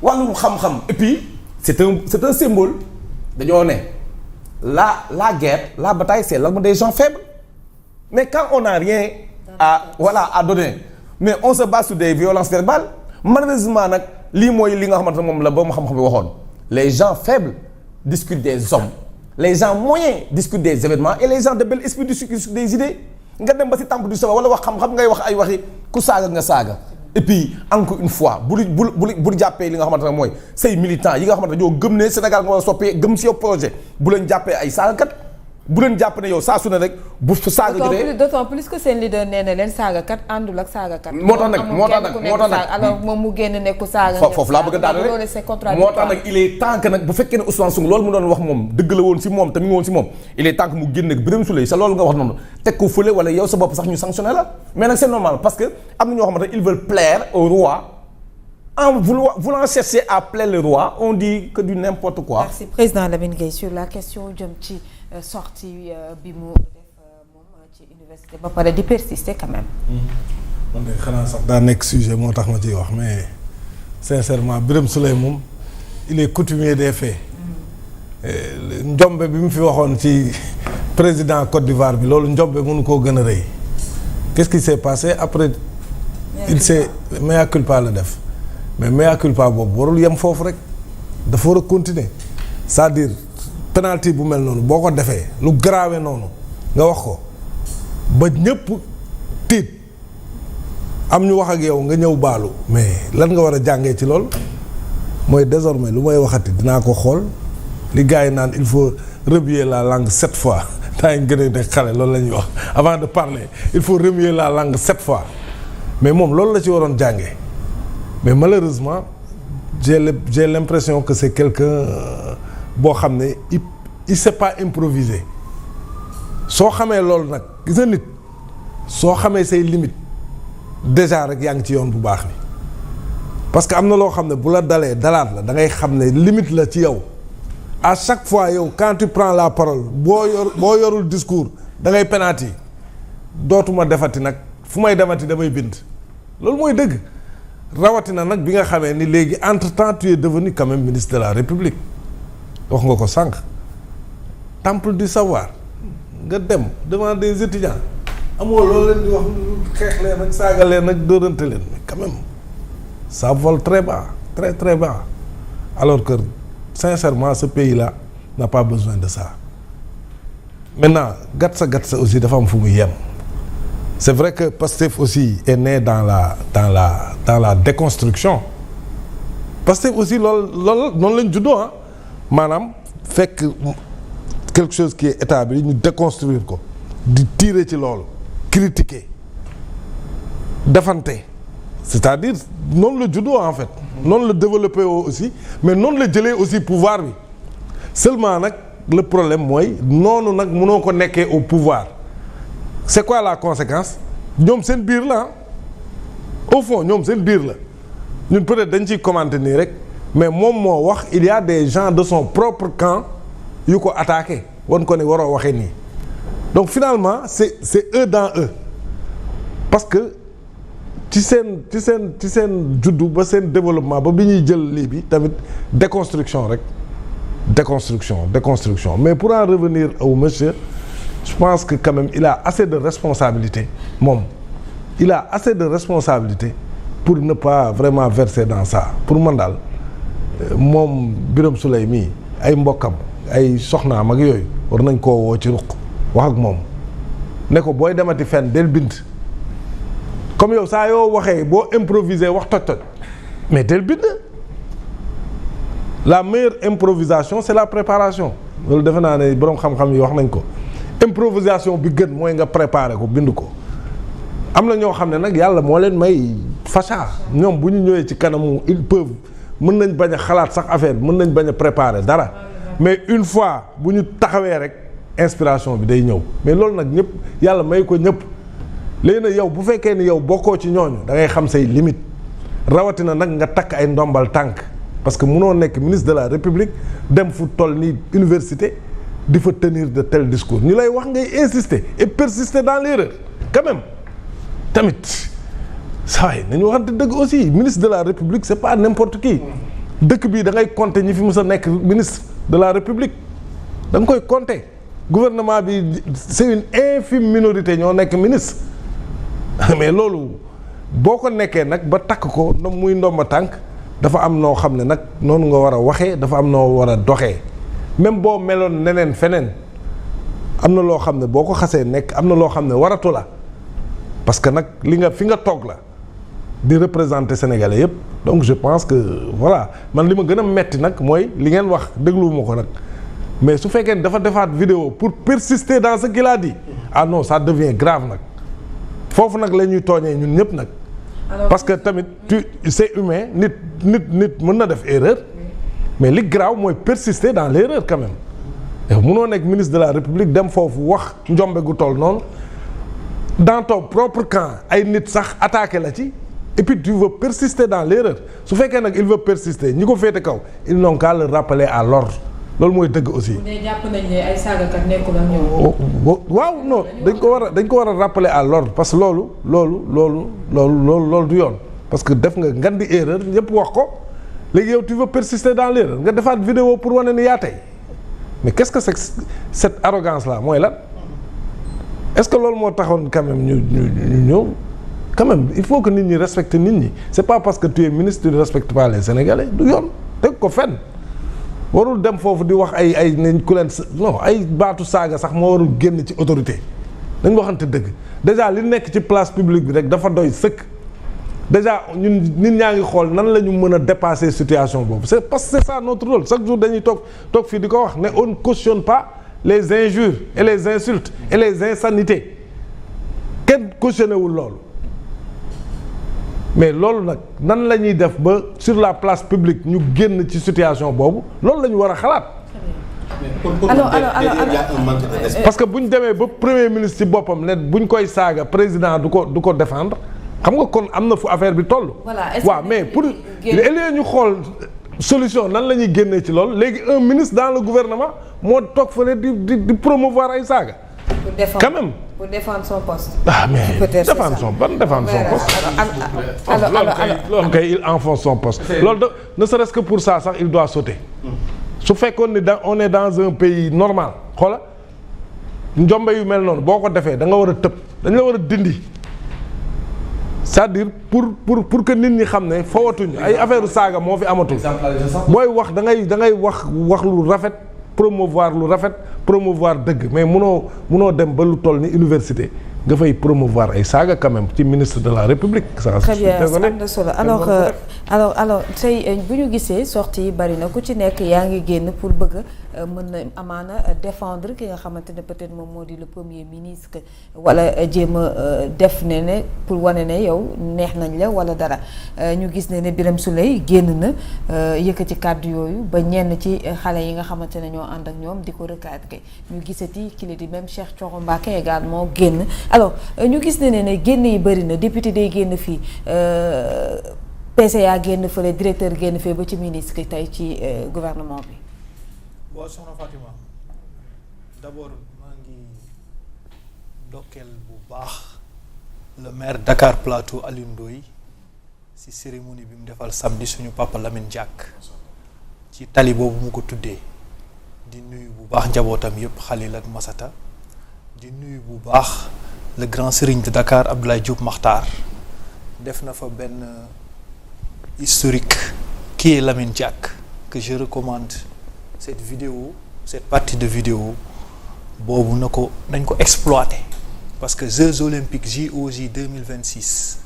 wàllum xam-xam et puis c'est un symbole dañoo ne la guerre la bataille c'est l'arme des gens faibles mais quand on n'a rien à donner mais on se bat sur des violences verbales malheureusement nag lii mooy li nga xamante ne moom la ba mu xam-xam bi waxoon les gens faibles discutent des hommes les gens moyens discutent des événements et les gens de bel esprit discutent des idées nga dem ba ci temple du savoir wala wax xam-xam ngay wax ay waxi ku saaga nga saaga et puis encore une fois bu jàppee li nga xamante ne mooy say militants yi nga xamante ne ñoo gëm ne Sénégal nga war a soppee gëm ci yow projet bu leen jàppee ay saagakat bu leen jàpp ne yow saa su ne rek bu saaga jotee d'autant plus que seen leader nee na leen saagakat àndul ak saagakat. moo tax nag alors moom mu génn ne ku saaga foofu laa bëgg a daal rek moo tax nag il est temps que nag bu fekkee ne Ousmane Sonko loolu mu doon wax moom dëgg la woon ci moom te mi ngi woon ci moom il est temps que mu génn ak Birame Souleye sa loolu nga wax noonu teg ko fële wala yow sa bopp sax ñu sanctionné la mais nag c'est normal parce que am na ñoo xamante ils veulent plaire au roi en voulant chercher à plaire le roi on dit que du n'importe quoi. Merci président Lamine Gueye sur la question jëm ci sortie bi mu def moom ci université ba pare di persister quand même. man de xanaa sax daa nekk sujet moo tax ma ciy wax mais sincèrement Birame Souleye moom il est coutumier des faits. njombe bi mu fi waxoon ci président Côte d'Ivoire bi loolu njombe mënu koo gën a rëy. qu'est-ce qui s'est passé après. il s'est mea culpa la def. mais mea culpa boobu warul yem foofu rek dafa war a continuer c'est-à-dire penalty bu mel noonu boo ko defee lu grave noonu nga wax ko ba ñëpp tiit am ñu wax ak yow nga ñëw baalu mais lan nga war a jàngee ci loolu mooy désormais lu may waxati dinaa ko xool li gars yi naan il faut remuer la langue 7 fois daa ngi gën a nekk xale loolu la ñuy wax avant de parler il faut remuer la langue 7 fois mais moom loolu la ci waroon jàngee. mais malheureusement j'ai l'impression que c'est quelqu'un boo xam ne il sait pas improviser soo xamee loolu nag gis nga nit soo xamee say limites déjà rek yaa ngi ci yoon bu baax bi parce que am na loo xam ne bu la dalee dalaat la da ngay xam ne limite la ci yow à chaque fois yow quand tu prends la parole boo yorul discours da ngay penalty dootuma defati nag fu may demati damay bind loolu mooy dëgg. rawatina nag bi nga xamee ni léegi entre-temps tu es devenu quand même ministre de la République wax nga ko sànq temple du savoir nga dem devant des étudiants amoo loolu leen di wax xeex leen ak saaga leen ak dóorante leen mais quand même ça vole très bas très très bas alors que sincèrement ce pays-là n'a pas besoin de ça maintenant gatsa aussi dafa am fu muy yem. C'est vrai que Pastef aussi est né dans la déconstruction Pastef aussi loolu noonu lañ juddoo maanaam fekk quelque chose qui est établi ñu déconstruire ko di tirer ci loolu critiquer defante c'est-à-dire noonu la juddoo en fait noonu la développé aussi mais noonu la jëlee aussi pouvoir bi seulement nag le problème mooy noonu nag mënoo ko nekkee au pouvoir c'est quoi la conséquence ñoom seen biir la au fond ñoom seen biir la ñun peut-être dañ ciy commenter nii rek mais moom moo wax il y a des gens de son propre camp yu ko attaqué wan ko ne waroo waxee nii donc finalement c'est eux dans eux parce que ci seen juddu ba seen développement ba bi ñuy jël lii bi tamit déconstruction rek déconstruction mais pour en revenir au monsieur je pense que quand même il a assez de responsabilité moom il a assez de responsabilité pour ne pas vraiment verser dans ça pour man daal moom Birame Souleye mii ay mbokkam ay soxnaam ak yooyu war nañ koo woo ci ruq wax ak moom ne ko booy demati fenn del bind comme yow saa yoo waxee boo improviser wax toj mais del bind la meilleure improvisation c'est la préparation loolu defe naa ne boroom xam-xam yi wax nañ ko improvisation bi gën mooy nga préparer ko bind ko am na ñoo xam ne nag yàlla moo leen may facha ñoom bu ñu ñëwee ci kanamu ils peuvent mën nañ bañ a xalaat sax affaire bi mën nañ bañ a préparer dara mais une fois bu ñu taxawee rek inspiration bi day ñëw mais loolu nag ñëpp yàlla may ko ñëpp léegi nag yow bu fekkee ni yow bokkoo ci ñooñu da ngay xam say limite rawatina nag nga takk ay ndombal tànk parce que munoo nekk ministre de la République dem fu toll ni université di fa tenir de tels discours ñu lay wax ngay insister et persister dans l'erreur quand même tamit saa yi nañu waxante dëgg aussi ministre de la République c'est pas n'importe qui dëkk bii da ngay compter ñi fi mës a nekk ministre de la République da nga koy compter gouvernement bi c'est une infime minorité ñoo nekk ministre mais loolu boo ko nekkee nag ba takk ko muy ndomba tànk dafa am noo xam ne nag noonu nga war a waxee dafa am noo war a doxee même boo meloon neneen feneen am na loo xam ne boo ko xasee nekk am na loo xam ne waratu la parce que nag li nga fi nga toog la di représenter Sénégalais yëpp donc je pense que voilà man li ma gën a metti nag mooy li ngeen wax dégluwuma ko nag mais su fekkee dafa defaat vidéo pour persister dans ce qu'il a dit ah non ça devient grave nag foofu nag la ñuy tooñee ñun ñëpp nag parce que tamit c'est humain nit mën na def erreur mais li grave mooy persister dans l'erreur quand même et munoo nekk ministre de la République dem foofu wax njombe gu toll noonu dans ton propre camp ay nit sax attaqué la ci et puis tu veux persister dans l'erreur su fekkee nag il veut persister ñi ko féete kaw ils n'ont qu'à le rappeler à l'ordre loolu mooy dëgg aussi. bu dee jàpp nañ ne ay saagakat nekkul ak ñoom. waaw non dañ ko war a rappeler à l'ordre parce que loolu du yoon parce que def nga ngan di erreur ñëpp wax ko léegi yow tu veux persister dans l'erreur nga defaat vidéo pour wane ni yaa tey mais qu'est-ce que c'est cette arrogance là mooy lan est-ce que loolu moo taxoon quand même ñu ñëw quand même il faut que nit ñi respecter nit ñi c'est pas parce que tu es ministre tu ne respectes pas les Sénégalais du yoon teg ko fenn. warul dem foofu di wax ay nañ ku leen non ay baatu saaga sax moo warul génn ci autorité dañ waxante dëgg déjà li nekk ci place publique bi rek dafa doy sëkk déjà ñun nit ñaa ngi xool nan la ñu mën a dépasser situation boobu c'est parce que c'est ça notre rôle chaque jour dañuy toog fii di ko wax ne on ne cautionne pas les injures et les insultes et les insanités kenn cautionné wul loolu mais loolu nag nan la ñuy def ba sur la place publique ñu génn ci situation boobu loolu la ñu war a xalaat. parce que bu ñu demee ba premier ministre ci boppam ne bu ñu koy saaga président du ko défendre xam nga kon am na fu affaire bi toll. waaw mais pour léeg ñu xool solution nan la ñuy génnee ci loolu léegi un ministre dans le gouvernement moo toog fële di promouvoir ay saaga. quand même. pour défendre son poste. ah mais défendre son poste. loolu kay il enfonce son poste. loolu de ne serait-ce que pour ça sax il doit sauter. su fekkoon ni on est dans un pays normal xoola njombe yu mel noonu boo ko defee da nga war a tëb dañ la war a dindi c'est-à-dire pour que nit ñi xam ne fawatuñu ay affaire saaga moo fi amatul. booy wax da ngay wax lu rafet. promouvoir lu rafet promouvoir dëgg mais munoo dem ba lu toll ni université nga fay promouvoir ay saaga quand même ci ministre de la République. ça très bien am na solo alors tey bu ñu gisee sorties yi bari na ku ci nekk yaa ngi génn pour bëgg mën na amaana défendre ki nga xamante ne peut-être moom moo di le premier ministre wala jéem a def ne pour wane ne yow neex nañ la wala dara ñu gis ne Birame Souleye génn na yëkkati kàddu yooyu ba ñenn ci xale yi nga xamante ne ñoo ànd ak ñoom di ko recadrer ñu gisati kii di même Cheikh Thioro Mbacké également génn alors ñu gis ne génn yi bëri na député day génn fii PCA génn fële directeur génn fee ba ci ministre tey ci gouvernement bi. waaw soxna Fatima d'abord maa ngi ndokkeel bu baax le maire Dakar Plateau Alioune Ndoye ci cérémonie bi mu defal samedi suñu papa Lamine Diack ci tali boobu mu ko tuddee di nuyu bu baax njabootam yëpp Khalil ak Masata di nuyu bu baax le grand serigne de Dakar Abdoulaye Diop Makhtar def na fa benn historique qui est Lamine Diack que je recommande cette vidéo cette partie de vidéo boobu nañ ko exploiter parce que Jeux olympiques JOJ 2026